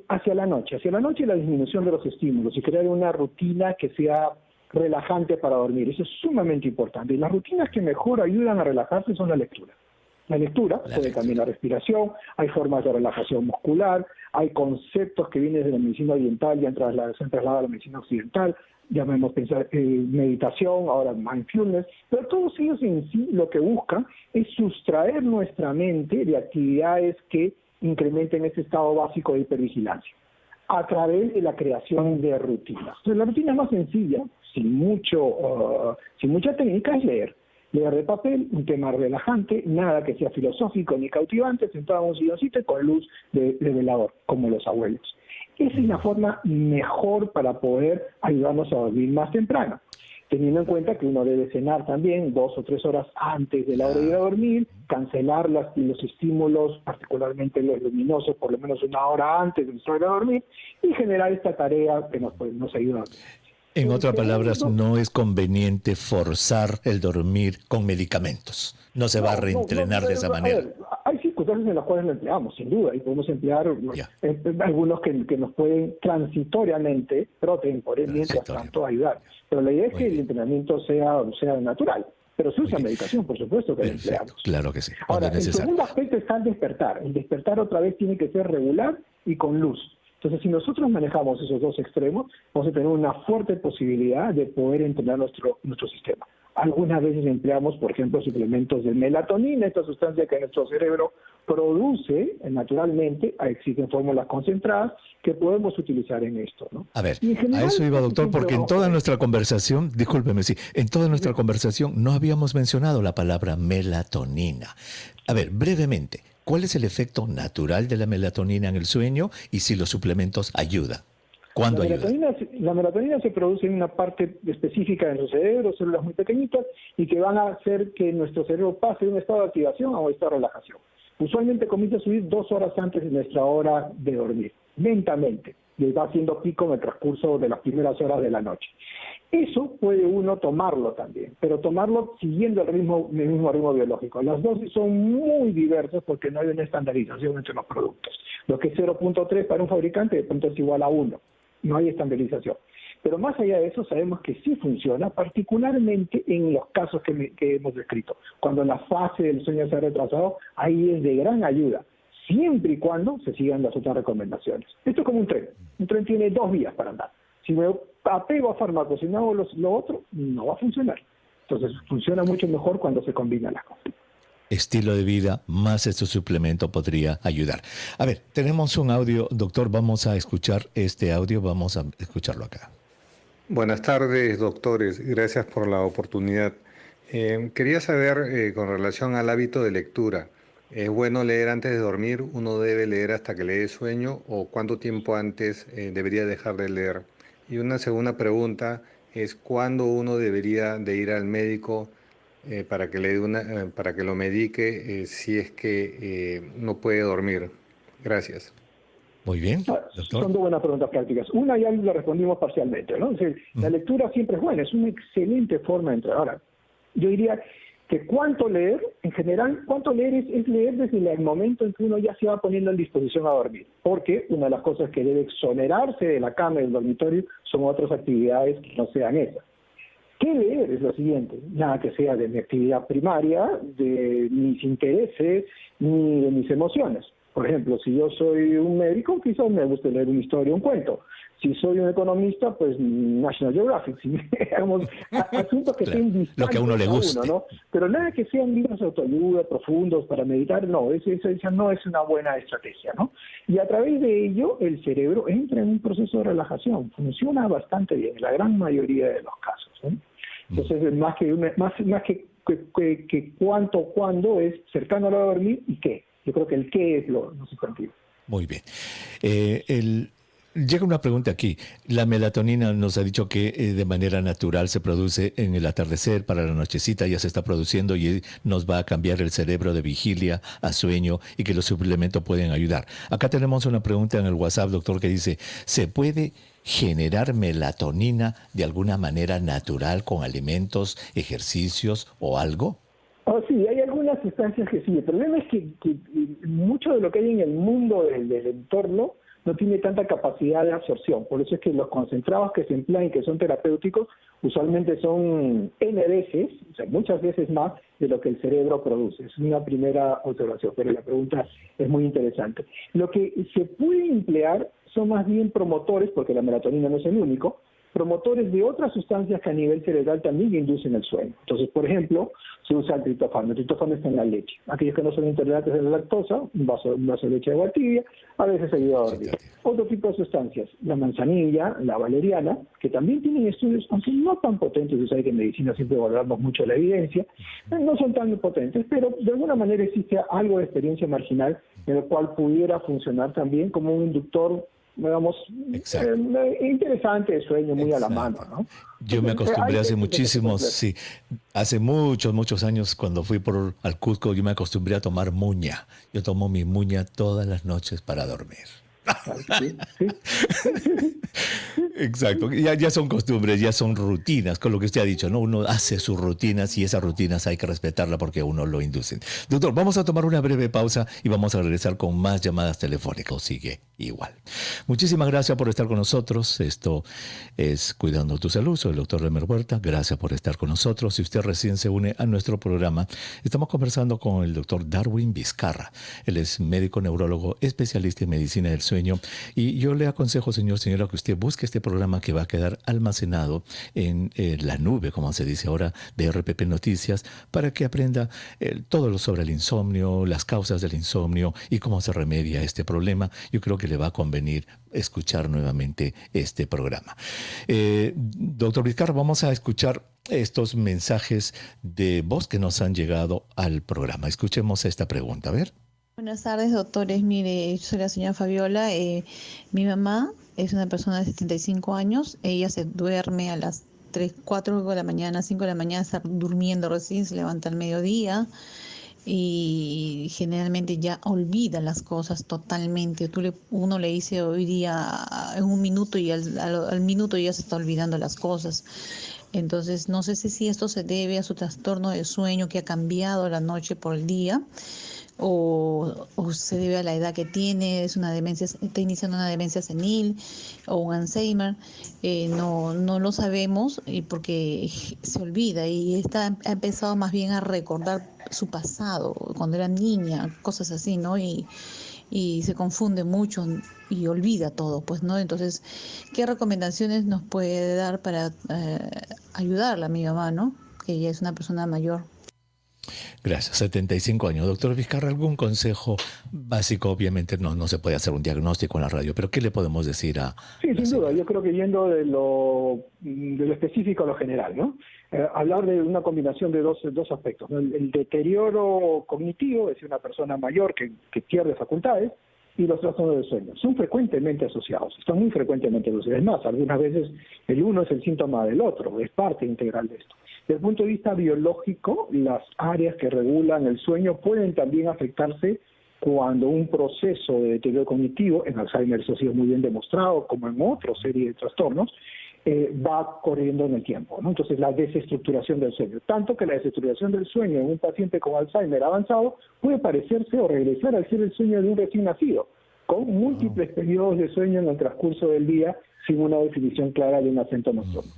Hacia la noche la disminución de los estímulos y crear una rutina que sea relajante para dormir. Eso es sumamente importante. Y las rutinas que mejor ayudan a relajarse son la lectura. La lectura puede cambiar la respiración, hay formas de relajación muscular, hay conceptos que vienen de la medicina oriental y se han trasladado a la medicina occidental, llamemos meditación, ahora mindfulness, pero todos ellos en sí lo que buscan es sustraer nuestra mente de actividades que incrementen ese estado básico de hipervigilancia a través de la creación de rutinas. Entonces, la rutina más sencilla, sin mucha técnica, es leer. Leer de papel, un tema relajante, nada que sea filosófico ni cautivante, sentado en un silloncito y con luz de velador, como los abuelos. Esa es la forma mejor para poder ayudarnos a dormir más temprano, teniendo en cuenta que uno debe cenar también 2 o 3 horas antes de la hora de ir a dormir, cancelar los estímulos, particularmente los luminosos, por lo menos 1 hora antes de nuestra hora de dormir, y generar esta tarea que nos ayuda a dormir.
En otras palabras, no es conveniente forzar el dormir con medicamentos. No se va a reentrenar de esa manera.
Hay casos en los cuales lo empleamos, sin duda, y podemos emplear
Ya.
algunos que nos pueden transitoriamente, pero mientras tanto ayudar. Pero la idea es
Muy
que el
bien.
entrenamiento sea natural. Pero se usa
bien.
medicación, por supuesto que la
Perfecto,
empleamos.
claro que sí, cuando
Ahora,
es
el
necesario.
segundo aspecto está el despertar. El despertar otra vez tiene que ser regular y con luz. Entonces, si nosotros manejamos esos dos extremos, vamos a tener una fuerte posibilidad de poder entrenar nuestro sistema. Algunas veces empleamos, por ejemplo, suplementos de melatonina, esta sustancia que nuestro cerebro produce naturalmente, existen fórmulas concentradas que podemos utilizar en esto, ¿no?
A ver,
Y en general,
a eso iba, doctor,
siempre
porque en
vamos
toda
a-
nuestra conversación, discúlpeme, sí, en toda nuestra conversación no habíamos mencionado la palabra melatonina. A ver, brevemente, ¿cuál es el efecto natural de la melatonina en el sueño y si los suplementos ayudan? ¿Cuándo ayudan?
La melatonina se produce en una parte específica de nuestro cerebro, células muy pequeñitas, y que van a hacer que nuestro cerebro pase de un estado de activación a un estado de relajación. Usualmente comienza a subir 2 horas antes de nuestra hora de dormir, lentamente, y va haciendo pico en el transcurso de las primeras horas de la noche. Eso puede uno tomarlo también, pero tomarlo siguiendo el mismo ritmo biológico. Las dosis son muy diversas porque no hay una estandarización entre los productos. Lo que es 0.3 para un fabricante de pronto es igual a 1. No hay estandarización. Pero más allá de eso, sabemos que sí funciona, particularmente en los casos que hemos descrito. Cuando la fase del sueño se ha retrasado, ahí es de gran ayuda, siempre y cuando se sigan las otras recomendaciones. Esto es como un tren. Un tren tiene 2 vías para andar. Si me apego a fármacos y no hago lo otro, no va a funcionar. Entonces, funciona mucho mejor cuando se combinan las cosas.
Estilo de vida más este suplemento podría ayudar. A ver, tenemos un audio, doctor, vamos a escuchar este audio, vamos a escucharlo acá.
Buenas tardes, doctores. Gracias por la oportunidad. Quería saber con relación al hábito de lectura. ¿Es bueno leer antes de dormir? ¿Uno debe leer hasta que le dé sueño? ¿O cuánto tiempo antes debería dejar de leer? Y una segunda pregunta es ¿cuándo uno debería de ir al médico para que le dé para que lo medique si es que no puede dormir? Gracias.
Muy bien,
Son
doctor.
2 buenas preguntas prácticas. Una ya la respondimos parcialmente, ¿no? Es decir, la lectura siempre es buena, es una excelente forma de entrar. Ahora, yo diría que cuánto leer, en general, cuánto leer es leer desde el momento en que uno ya se va poniendo en disposición a dormir. Porque una de las cosas que debe exonerarse de la cama y del dormitorio son otras actividades que no sean esas. ¿Qué leer? Es lo siguiente, nada que sea de mi actividad primaria, de mis intereses, ni de mis emociones. Por ejemplo, si yo soy un médico, quizás me guste leer una historia, un cuento. Si soy un economista, pues National Geographic, si digamos, asuntos que
Claro,
sean
lo
distantes
que a uno le
a
guste.
¿no? Pero nada que sean libros de autoayuda profundos para meditar, no, esa no es una buena estrategia, ¿no? Y a través de ello, el cerebro entra en un proceso de relajación, funciona bastante bien, en la gran mayoría de los casos, ¿eh? Entonces, más que cuándo es cercano a la hora de dormir y qué. Yo creo que el qué es lo sustantivo.
Muy bien. Llega una pregunta aquí. La melatonina nos ha dicho que de manera natural se produce en el atardecer, para la nochecita ya se está produciendo y nos va a cambiar el cerebro de vigilia a sueño y que los suplementos pueden ayudar. Acá tenemos una pregunta en el WhatsApp, doctor, que dice, ¿se puede generar melatonina de alguna manera natural con alimentos, ejercicios o algo?
Oh, sí, hay algunas sustancias que sí. El problema es que mucho de lo que hay en el mundo del entorno no tiene tanta capacidad de absorción. Por eso es que los concentrados que se emplean y que son terapéuticos usualmente son N veces, o sea, muchas veces más de lo que el cerebro produce. Es una primera observación, pero la pregunta es muy interesante. Lo que se puede emplear son más bien promotores, porque la melatonina no es el único, promotores de otras sustancias que a nivel cerebral también inducen el sueño. Entonces, por ejemplo, se usa el triptófano. El triptófano está en la leche. Aquellos que no son intolerantes a la lactosa, un vaso de leche de agua tibia, a veces ayuda a dormir. Otro tipo de sustancias, la manzanilla, la valeriana, que también tienen estudios, aunque no tan potentes, usted sabe que en medicina siempre valoramos mucho la evidencia, no son tan potentes, pero de alguna manera existe algo de experiencia marginal en el cual pudiera funcionar también como un inductor, digamos, interesante de sueño, muy
Exacto.
a la mano, ¿no?
Yo me acostumbré hace hace muchos años cuando fui al Cusco, yo me acostumbré a tomar muña. Yo tomo mi muña todas las noches para dormir.
Sí, sí, sí.
Exacto, ya son costumbres, ya son rutinas, con lo que usted ha dicho, ¿no? Uno hace sus rutinas y esas rutinas hay que respetarlas porque uno lo inducen. Doctor, vamos a tomar una breve pausa y vamos a regresar con más llamadas telefónicas. Sigue igual. Muchísimas gracias por estar con nosotros. Esto es Cuidando tu Salud. Soy el doctor Remer Huerta. Gracias por estar con nosotros. Si usted recién se une a nuestro programa, estamos conversando con el doctor Darwin Vizcarra. Él es médico neurólogo, especialista en medicina del sueño. Y yo le aconsejo, señora, que usted busque este programa que va a quedar almacenado en la nube, como se dice ahora, de RPP Noticias, para que aprenda todo lo sobre el insomnio, las causas del insomnio y cómo se remedia este problema. Yo creo que le va a convenir escuchar nuevamente este programa. Doctor Vizcarra, vamos a escuchar estos mensajes de voz que nos han llegado al programa. Escuchemos esta pregunta, a ver.
Buenas tardes, doctores. Mire, yo soy la señora Fabiola. Mi mamá es una persona de 75 años. Ella se duerme a las 3, 4 de la mañana, 5 de la mañana, está durmiendo recién, se levanta al mediodía y generalmente ya olvida las cosas totalmente. Uno le dice hoy día en un minuto y al minuto ya se está olvidando las cosas. Entonces, no sé si esto se debe a su trastorno de sueño que ha cambiado la noche por el día. O se debe a la edad que tiene, es una demencia, está iniciando una demencia senil o un Alzheimer, no lo sabemos y porque se olvida y ha empezado más bien a recordar su pasado, cuando era niña, cosas así, ¿no? Y se confunde mucho y olvida todo, pues, ¿no? Entonces, ¿qué recomendaciones nos puede dar para ayudarla a mi mamá, ¿no? Que ella es una persona mayor.
Gracias, 75 años. Doctor Vizcarra, ¿algún consejo básico? Obviamente no se puede hacer un diagnóstico en la radio, pero ¿qué le podemos decir a...?
Sí, sin duda. Yo creo que yendo de lo específico a lo general, ¿no? Hablar de una combinación de dos aspectos, ¿no? El deterioro cognitivo, es decir, una persona mayor que pierde facultades, y los trastornos del sueño. Son frecuentemente asociados, están muy frecuentemente asociados. Es más, algunas veces el uno es el síntoma del otro, es parte integral de esto. Desde el punto de vista biológico, las áreas que regulan el sueño pueden también afectarse cuando un proceso de deterioro cognitivo, en Alzheimer eso ha sido muy bien demostrado, como en otra serie de trastornos, va corriendo en el tiempo, ¿no? Entonces, la desestructuración del sueño. Tanto que la desestructuración del sueño en un paciente con Alzheimer avanzado puede parecerse o regresar al ser el sueño de un recién nacido, con múltiples periodos de sueño en el transcurso del día sin una definición clara de un acento nocturno.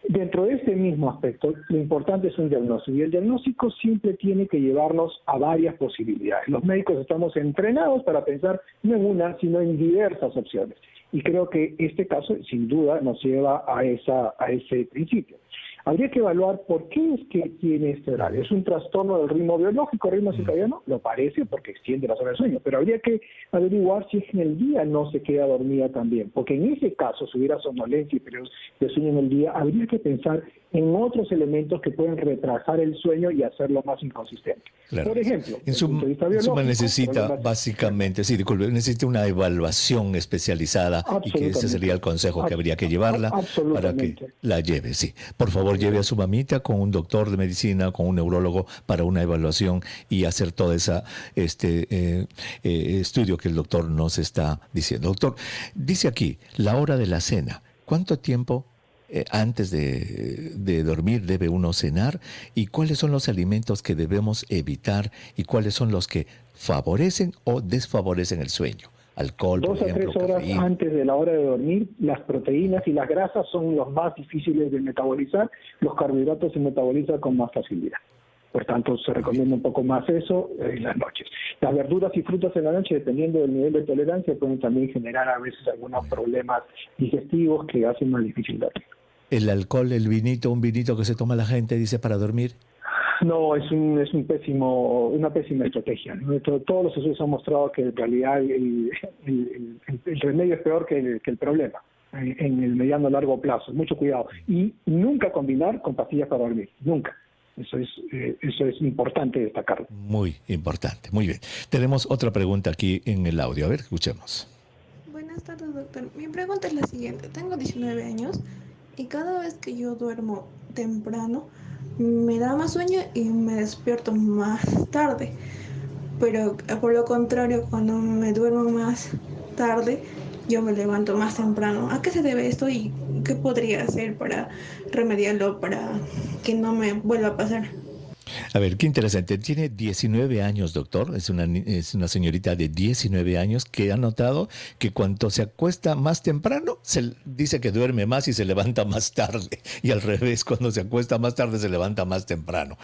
Dentro de este mismo aspecto, lo importante es un diagnóstico, y el diagnóstico siempre tiene que llevarnos a varias posibilidades. Los médicos estamos entrenados para pensar no en una, sino en diversas opciones. Y creo que este caso, sin duda, nos lleva a ese principio. Habría que evaluar por qué es que tiene este horario. ¿Es un trastorno del ritmo biológico, ritmo circadiano? Lo parece porque extiende las horas de sueño, pero habría que averiguar si es que en el día no se queda dormida también, porque en ese caso, si hubiera somnolencia y periodos de sueño en el día, habría que pensar en otros elementos que pueden retrasar el sueño y hacerlo más inconsistente.
Claro.
Por ejemplo,
en suma necesita básicamente, necesita una evaluación especializada y que ese sería el consejo que habría que llevarla para que la lleve. Sí, por favor, lleve a su mamita con un doctor de medicina, con un neurólogo para una evaluación y hacer todo ese estudio que el doctor nos está diciendo. Doctor, dice aquí, la hora de la cena. ¿Cuánto tiempo antes de dormir debe uno cenar? ¿Y cuáles son los alimentos que debemos evitar? ¿Y cuáles son los que favorecen o desfavorecen el sueño? Alcohol,
2 a 3 horas antes de la hora de dormir, las proteínas y las grasas son los más difíciles de metabolizar, los carbohidratos se metabolizan con más facilidad. Por tanto, se recomienda un poco más eso en las noches. Las verduras y frutas en la noche, dependiendo del nivel de tolerancia, pueden también generar a veces algunos problemas digestivos que hacen más difícil dormir.
¿El alcohol, un vinito que se toma la gente, dice, para dormir?
No, es una pésima estrategia, ¿no? Todos los estudios han mostrado que en realidad el remedio es peor que el problema en el mediano largo plazo. Mucho cuidado. Y nunca combinar con pastillas para dormir. Nunca. Eso es importante destacarlo.
Muy importante. Muy bien. Tenemos otra pregunta aquí en el audio. A ver, escuchemos.
Buenas tardes, doctor. Mi pregunta es la siguiente. Tengo 19 años y cada vez que yo duermo temprano me da más sueño y me despierto más tarde. Pero por lo contrario, cuando me duermo más tarde, yo me levanto más temprano. ¿A qué se debe esto y qué podría hacer para remediarlo, para que no me vuelva a pasar?
A ver, qué interesante. Tiene 19 años, doctor. Es una señorita de 19 años que ha notado que cuando se acuesta más temprano, dice que duerme más y se levanta más tarde. Y al revés, cuando se acuesta más tarde, se levanta más temprano.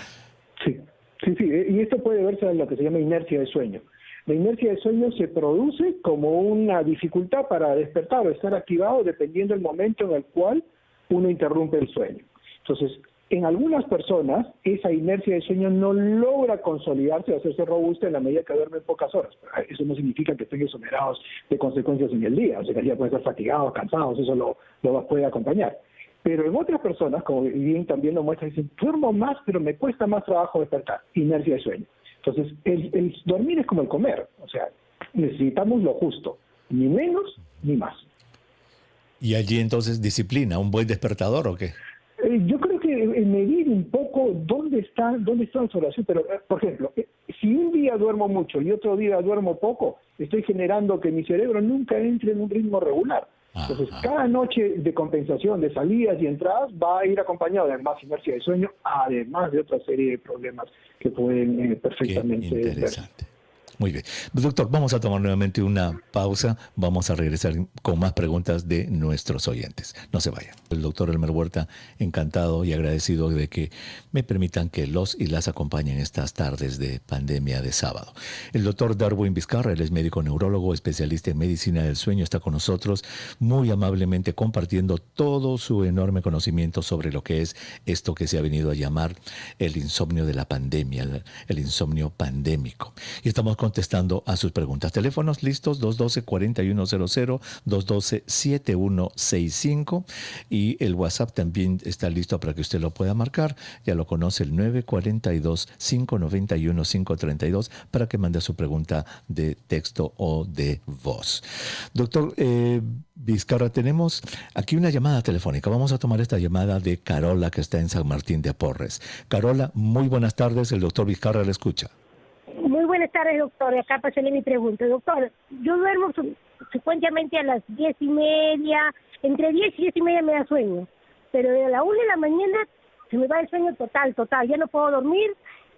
Sí. Y esto puede verse en lo que se llama inercia de sueño. La inercia de sueño se produce como una dificultad para despertar o estar activado dependiendo del momento en el cual uno interrumpe el sueño. Entonces, en algunas personas, esa inercia de sueño no logra consolidarse o hacerse robusta en la medida que duermen pocas horas. Eso no significa que estén exonerados de consecuencias en el día. O sea, que el día pueden estar fatigados, cansados, eso lo puede acompañar. Pero en otras personas, como bien también lo muestra, dicen, duermo más, pero me cuesta más trabajo despertar. Inercia de sueño. Entonces, el dormir es como el comer. O sea, necesitamos lo justo. Ni menos, ni más.
¿Y allí entonces disciplina, un buen despertador o qué?
Yo creo que medir un poco dónde está la observación, pero por ejemplo, si un día duermo mucho y otro día duermo poco, estoy generando que mi cerebro nunca entre en un ritmo regular. Entonces, cada noche de compensación, de salidas y entradas, va a ir acompañado de más inercia de sueño, además de otra serie de problemas que pueden perfectamente
Qué interesante. Muy bien. Doctor, vamos a tomar nuevamente una pausa. Vamos a regresar con más preguntas de nuestros oyentes. No se vayan. El doctor Elmer Huerta, encantado y agradecido de que me permitan que los y las acompañen estas tardes de pandemia de sábado. El doctor Darwin Vizcarra, él es médico neurólogo, especialista en medicina del sueño, está con nosotros muy amablemente compartiendo todo su enorme conocimiento sobre lo que es esto que se ha venido a llamar el insomnio de la pandemia, el insomnio pandémico. Y estamos contestando a sus preguntas. Teléfonos listos, 212-4100, 212-7165 y el WhatsApp también está listo para que usted lo pueda marcar. Ya lo conoce, el 942-591-532 para que mande su pregunta de texto o de voz. Doctor Vizcarra, tenemos aquí una llamada telefónica. Vamos a tomar esta llamada de Carola, que está en San Martín de Porres. Carola, muy buenas tardes. El doctor Vizcarra le escucha.
Muy buenas tardes, doctor. Acá pasarle mi pregunta. Doctor, yo duermo frecuentemente a las 10:30, entre 10 y 10:30 me da sueño, pero de la 1 de la mañana se me va el sueño total, ya no puedo dormir,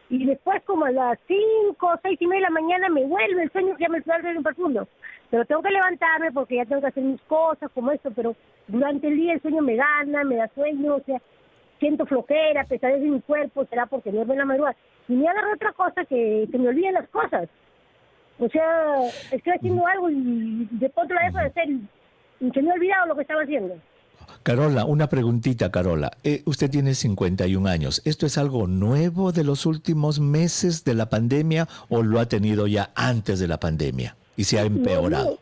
y después como a las 5, 6:30 de la mañana me vuelve el sueño, ya me vuelve en profundo, pero tengo que levantarme porque ya tengo que hacer mis cosas como esto, pero durante el día el sueño me gana, me da sueño, o sea, siento flojera, pesadez en mi cuerpo, será porque duermo en la madrugada. Y me agarra otra cosa que me olviden las cosas. O sea, estoy haciendo algo y de pronto la dejo de hacer y se me ha olvidado lo que estaba haciendo.
Carola, una preguntita, Carola. Usted tiene 51 años. ¿Esto es algo nuevo de los últimos meses de la pandemia o lo ha tenido ya antes de la pandemia y se ha empeorado?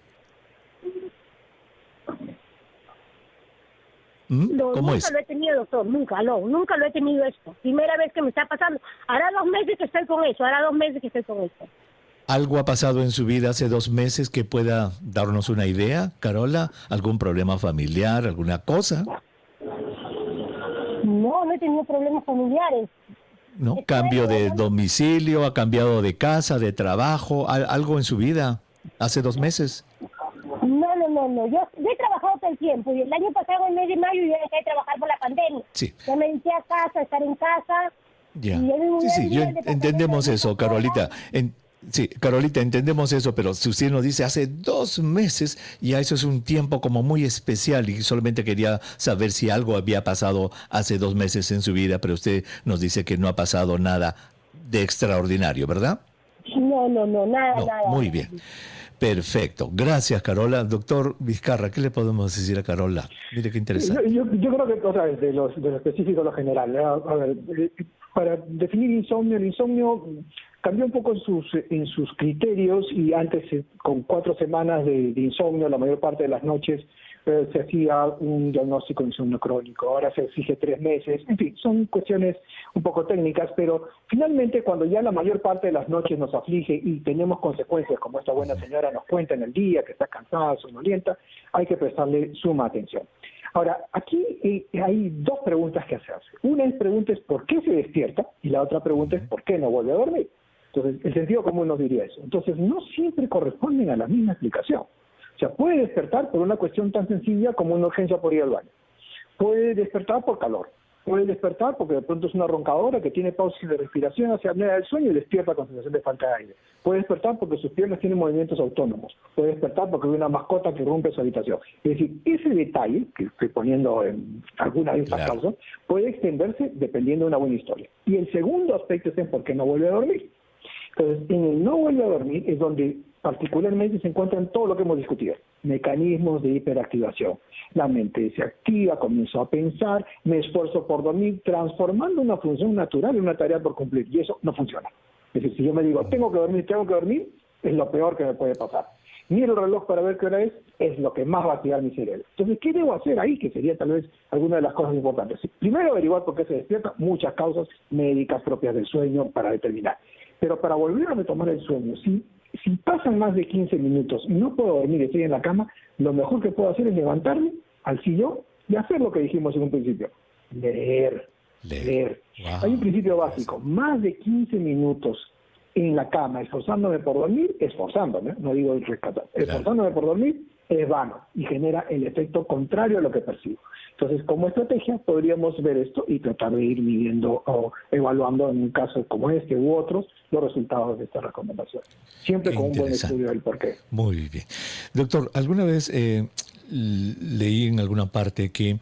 No,
¿Cómo
nunca
es?
lo he tenido, doctor, nunca lo he tenido esto. Primera vez que me está pasando. Hará 2 meses que estoy con eso,
¿Algo ha pasado en su vida hace 2 meses que pueda darnos una idea, Carola? ¿Algún problema familiar, alguna cosa?
No he tenido problemas familiares.
¿No? ¿Cambio de domicilio? ¿Ha cambiado de casa, de trabajo? ¿Algo en su vida hace 2 meses?
No. Yo he trabajado todo el tiempo y el año pasado, en el mes de mayo, yo dejé de trabajar por la pandemia.
Sí.
Ya me dediqué a casa, a estar en casa.
Ya. Entendemos eso, Carolita. Sí, Carolita, entendemos eso, pero si usted nos dice hace 2 meses, ya eso es un tiempo como muy especial y solamente quería saber si algo había pasado hace 2 meses en su vida, pero usted nos dice que no ha pasado nada de extraordinario, ¿verdad?
No, nada.
Muy bien. Perfecto. Gracias, Carola. Doctor Vizcarra, ¿qué le podemos decir a Carola? Mire qué interesante.
Yo creo que, o sea, de lo específico a lo general. A ver, para definir insomnio, el insomnio cambió un poco en sus criterios y antes, con 4 semanas de insomnio, la mayor parte de las noches se hacía un diagnóstico de insomnio crónico. Ahora se exige 3 meses. En fin, son cuestiones un poco técnicas, pero finalmente cuando ya la mayor parte de las noches nos aflige y tenemos consecuencias, como esta buena señora nos cuenta en el día, que está cansada, somnolienta, hay que prestarle suma atención. Ahora, aquí hay 2 preguntas que hacerse. Una pregunta es ¿por qué se despierta? Y la otra pregunta es ¿por qué no vuelve a dormir? Entonces, el sentido común nos diría eso. Entonces, no siempre corresponden a la misma explicación. O sea, puede despertar por una cuestión tan sencilla como una urgencia por ir al baño. Puede despertar por calor. Puede despertar porque de pronto es una roncadora que tiene pausas de respiración hacia apnea del sueño y despierta con sensación de falta de aire. Puede despertar porque sus piernas tienen movimientos autónomos. Puede despertar porque hay una mascota que rompe su habitación. Es decir, ese detalle, que estoy poniendo en alguna de estas causas, puede extenderse dependiendo de una buena historia. Y el segundo aspecto es en por qué no vuelve a dormir. Entonces, en el no vuelve a dormir es donde particularmente se encuentran todo lo que hemos discutido. Mecanismos de hiperactivación. La mente se activa, comienzo a pensar, me esfuerzo por dormir, transformando una función natural en una tarea por cumplir. Y eso no funciona. Es decir, si yo me digo, tengo que dormir, es lo peor que me puede pasar. Miro el reloj para ver qué hora es lo que más va a activar mi cerebro. Entonces, ¿qué debo hacer ahí? Que sería tal vez alguna de las cosas importantes. Primero, averiguar por qué se despierta, muchas causas médicas propias del sueño para determinar. Pero para volver a retomar el sueño, si pasan más de 15 minutos y no puedo dormir, estoy en la cama, lo mejor que puedo hacer es levantarme al sillón y hacer lo que dijimos en un principio, leer. Wow. Hay un principio básico, más de 15 minutos en la cama esforzándome por dormir, no digo rescatar, esforzándome por dormir es vano y genera el efecto contrario a lo que percibo. Entonces, como estrategia, podríamos ver esto y tratar de ir midiendo o evaluando en un caso como este u otros los resultados de esta recomendación. Siempre con un buen estudio del porqué.
Muy bien. Doctor, ¿alguna vez leí en alguna parte que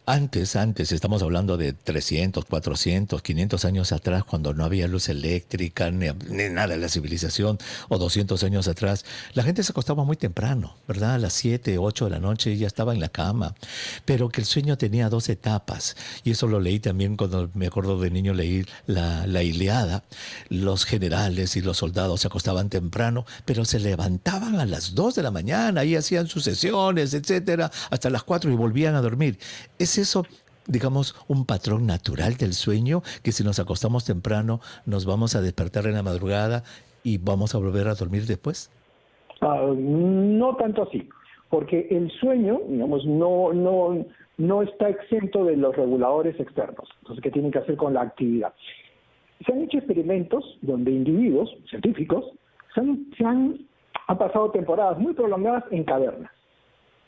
antes, estamos hablando de 300, 400, 500 años atrás, cuando no había luz eléctrica, ni nada de la civilización, o 200 años atrás, la gente se acostaba muy temprano, ¿verdad? A las 7, 8 de la noche ya estaba en la cama, pero que el sueño tenía 2 etapas, y eso lo leí también cuando me acuerdo de niño, leí la Ilíada. Los generales y los soldados se acostaban temprano, pero se levantaban a las 2 de la mañana y hacían sus sesiones, etcétera, hasta las 4 y volvían a dormir. ¿Es eso, digamos, un patrón natural del sueño, que si nos acostamos temprano nos vamos a despertar en la madrugada y vamos a volver a dormir después?
No tanto así, porque el sueño, digamos, no está exento de los reguladores externos, entonces, ¿qué tienen que hacer con la actividad? Se han hecho experimentos donde individuos científicos han pasado temporadas muy prolongadas en cavernas,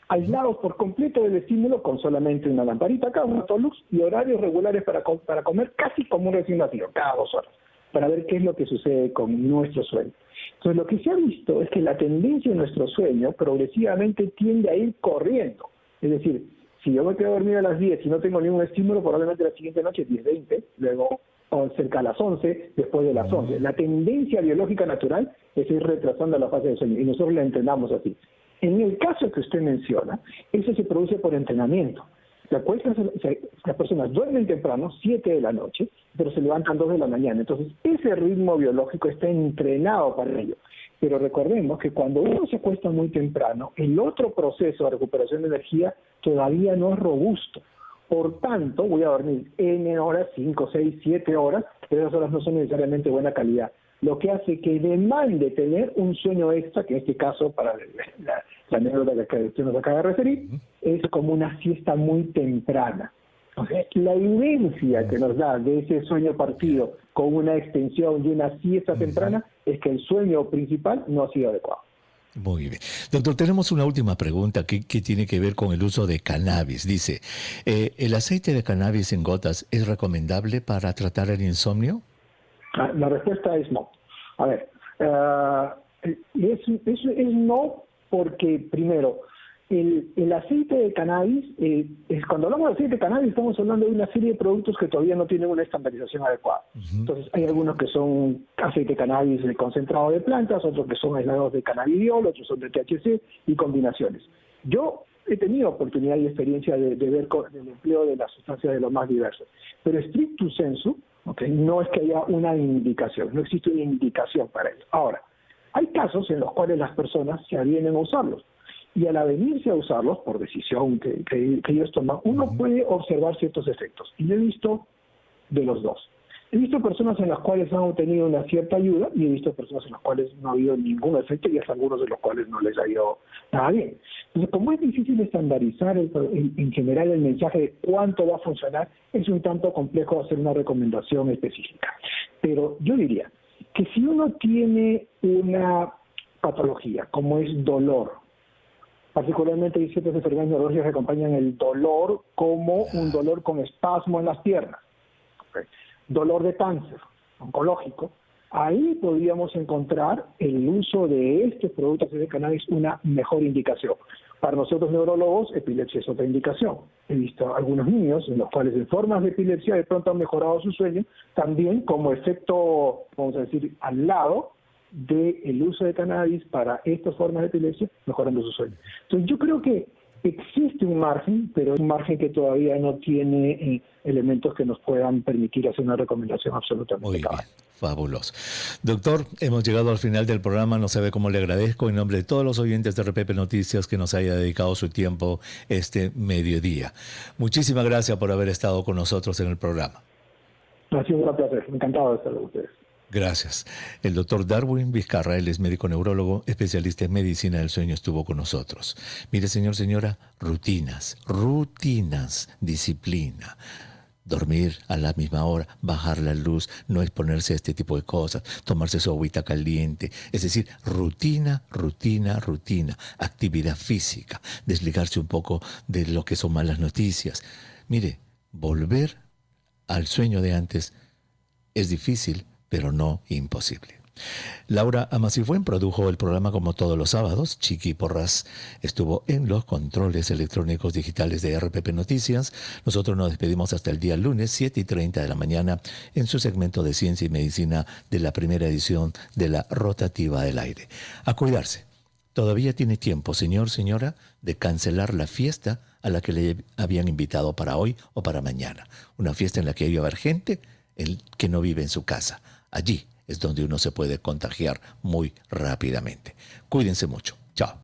aislados por completo del estímulo, con solamente una lamparita acá, una autolux y horarios regulares para comer, casi como un recién nacido, cada 2 horas, para ver qué es lo que sucede con nuestro sueño. Entonces, lo que se ha visto es que la tendencia de nuestro sueño progresivamente tiende a ir corriendo. Es decir, si yo me quedo dormido a las 10 y no tengo ningún estímulo, probablemente la siguiente noche es 10:20, luego o cerca a las 11, después de las 11. La tendencia biológica natural es ir retrasando la fase de sueño, y nosotros la entrenamos así. En el caso que usted menciona, eso se produce por entrenamiento. Las personas duermen temprano, 7 de la noche, pero se levantan 2 de la mañana. Entonces, ese ritmo biológico está entrenado para ello. Pero recordemos que cuando uno se acuesta muy temprano, el otro proceso de recuperación de energía todavía no es robusto. Por tanto, voy a dormir N horas, 5, 6, 7 horas, pero esas horas no son necesariamente de buena calidad. Lo que hace que demande tener un sueño extra, que en este caso, para la anécdota que usted nos acaba de referir, es como una siesta muy temprana. O sea, la evidencia que nos da de ese sueño partido con una extensión y una siesta temprana es que el sueño principal no ha sido adecuado.
Muy bien. Doctor, tenemos una última pregunta que tiene que ver con el uso de cannabis. Dice, ¿el aceite de cannabis en gotas es recomendable para tratar el insomnio?
La respuesta es no. A ver, es no porque, primero, el aceite de cannabis, cuando hablamos de aceite de cannabis estamos hablando de una serie de productos que todavía no tienen una estandarización adecuada. Entonces hay algunos que son aceite de cannabis concentrado de plantas, otros que son aislados de cannabidiol, otros son de THC y combinaciones. Yo he tenido oportunidad y experiencia de ver el empleo de las sustancias de lo más diversos, pero stricto sensu, no es que haya una indicación, no existe una indicación para ello. Ahora, hay casos en los cuales las personas se avienen a usarlos. Y al avenirse a usarlos, por decisión que ellos toman, uno puede observar ciertos efectos. Y yo he visto de los dos. He visto personas en las cuales han obtenido una cierta ayuda y he visto personas en las cuales no ha habido ningún efecto y hasta algunos de los cuales no les ha ido nada bien. Entonces, como es difícil estandarizar en general el mensaje de cuánto va a funcionar, es un tanto complejo hacer una recomendación específica. Pero yo diría que si uno tiene una patología como es dolor, Particularmente hay ciertas enfermedades neurológicas que acompañan el dolor como un dolor con espasmo en las piernas. ¿Okay? Dolor de cáncer oncológico. Ahí podríamos encontrar el uso de estos productos de cannabis una mejor indicación. Para nosotros neurólogos, epilepsia es otra indicación. He visto algunos niños en los cuales en formas de epilepsia de pronto han mejorado su sueño, también como efecto, vamos a decir, al lado del uso de cannabis para estas formas de epilepsia, mejorando su sueño. Entonces yo creo que existe un margen, pero es un margen que todavía no tiene elementos que nos puedan permitir hacer una recomendación absolutamente
Muy
clara.
bien, fabuloso. Doctor, hemos llegado al final del programa, no sabe cómo le agradezco en nombre de todos los oyentes de RPP Noticias que nos haya dedicado su tiempo este mediodía. Muchísimas gracias por haber estado con nosotros en el programa.
Ha sido un gran placer, encantado de estar con ustedes.
Gracias. El doctor Darwin Vizcarra, él es médico neurólogo, especialista en medicina del sueño, estuvo con nosotros. Mire, señor, señora, rutinas, disciplina. Dormir a la misma hora, bajar la luz, no exponerse a este tipo de cosas, tomarse su agüita caliente. Es decir, rutina, actividad física, desligarse un poco de lo que son malas noticias. Mire, volver al sueño de antes es difícil, pero no imposible. Laura Amasifuen produjo el programa como todos los sábados. Chiqui Porras estuvo en los controles electrónicos digitales de RPP Noticias. Nosotros nos despedimos hasta el día lunes, 7:30 de la mañana, en su segmento de Ciencia y Medicina de la primera edición de la Rotativa del Aire. A cuidarse. Todavía tiene tiempo, señor, señora, de cancelar la fiesta a la que le habían invitado para hoy o para mañana. Una fiesta en la que iba a haber gente que no vive en su casa. Allí es donde uno se puede contagiar muy rápidamente. Cuídense mucho. Chao.